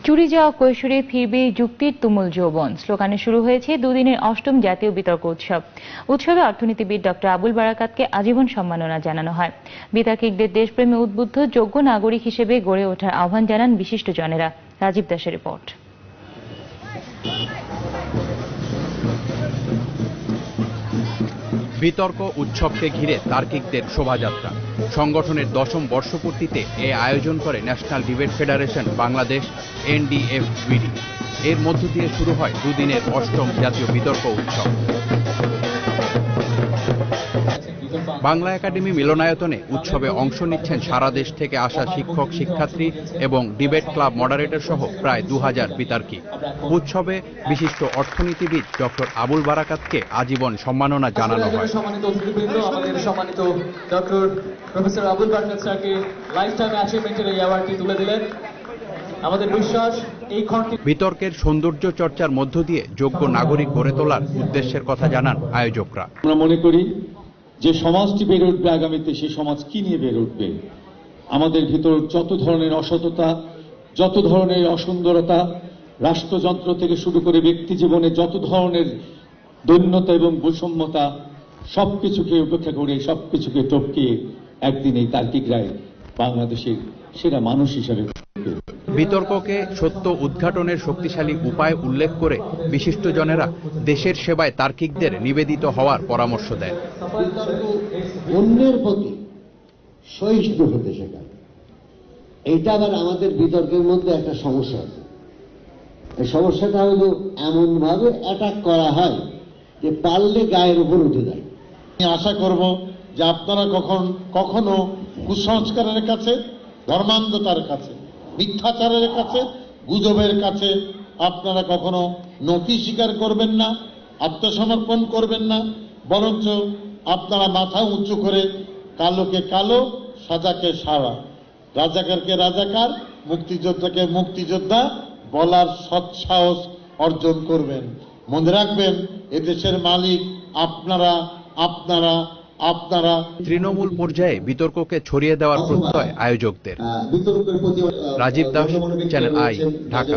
চুরি যাওয়া কৈশোরে ফিরবে যুক্তির তুমুল যৌবন স্লোগানে শুরু হয়েছে দুদিনের অষ্টম জাতীয় বিতর্ক উৎসব। উৎসবে অর্থনীতিবিদ ডক্টর আবুল বারাকাতকে আজীবন সম্মাননা জানানো হয়। বিতার্কিকদের দেশপ্রেমে উদ্বুদ্ধ যোগ্য নাগরিক হিসেবে গড়ে ওঠার আহ্বান জানান বিশিষ্টজনেরা। রাজীব দাসের রিপোর্ট। বিতর্ক উৎসবকে ঘিরে তার্কিকদের শোভাযাত্রা। সংগঠনের 10ম বর্ষপূর্তিতে এ আয়োজন করে national debate federation Bangladesh NDFBD। এর মধ্য দিয়ে শুরু হয় দুদিনের অষ্টম জাতীয় বিতর্ক উৎসব। বাংলা একাডেমি মিলনায়তনে উৎসবে অংশ নিচ্ছেন সারা দেশ থেকে আসা শিক্ষক শিক্ষার্থী এবং ডিবেট ক্লাব মডারেটর সহ প্রায় 2000 বিতার্কিক। উৎসবে বিশিষ্ট অর্থনীতিবিদ ডক্টর আবুল বারাকাতকে আজীবন সম্মাননা জানানো হয়। সম্মানিত অতিথিবৃন্দ, আমাদের সম্মানিত ডক্টর প্রফেসর আবুল বারাকাত স্যারকে লাইফ টাইম অ্যাচিভমেন্টের এই অ্যাওয়ার্ডটি তুলে দিলেন। আমাদের বিশ্বাস এই বিতর্কের সৌন্দর্য চর্চার মধ্য দিয়ে যোগ্য নাগরিক গড়ে তোলার উদ্দেশ্যের কথা জানান আয়োজকরা। আমরা মনে করি যে সমাজটি বেড়ে উঠবে আগামীতে, সেই সমাজ কি নিয়ে বেড়ে উঠবে? আমাদের ভিতর যত ধরনের অসততা, যত ধরনের অসুন্দরতা, রাষ্ট্রযন্ত্র থেকে শুরু করে ব্যক্তি জীবনে যত ধরনের দৈন্যতা এবং বৈষম্যতা, সবকিছুকে উপেক্ষা করে সবকিছুকে টপকে একদিন এই তার্কিকরাই বাংলাদেশের সেরা মানুষ হিসাবে। বিতর্ককে সত্য উদ্ঘাটনের শক্তিশালী উপায় উল্লেখ করে বিশিষ্টজনেরা দেশের সেবায় তার্কিকদের নিবেদিত হওয়ার পরামর্শ দেন। অন্যের প্রতি সহিষ্ণু হতে শেখা, এইটা আবার আমাদের বিতর্কের মধ্যে একটা সমস্যা আছে। এই সমস্যাটা হলো এমন ভাবে অ্যাটাক করা হয় যে পারলে গায়ের উপর উঠে যায়। আমি আশা করব যে আপনারা কখনো কুসংস্কারের কাছে, ধর্মান্ধতার কাছে, মিথ্যাচারের কাছে, গুজবের কাছে আপনারা কখনো নতি স্বীকার করবেন না, আত্মসমর্পণ করবেন না, বরঞ্চ আপনারা মাথা উঁচু করে কালোকে কালো, সাজাকে সারা, রাজাকারকে রাজাকার, মুক্তিযোদ্ধাকে মুক্তিযোদ্ধা বলার সৎসাহস অর্জন করবেন। মনে রাখবেন, এদেশের মালিক আপনারা আপনারা আপনারা। তৃণমূল পর্যায়ে বিতর্ককে ছড়িয়ে দেওয়ার প্রত্যয় আয়োজকদের। Rajib Das, Channel I, Dhaka.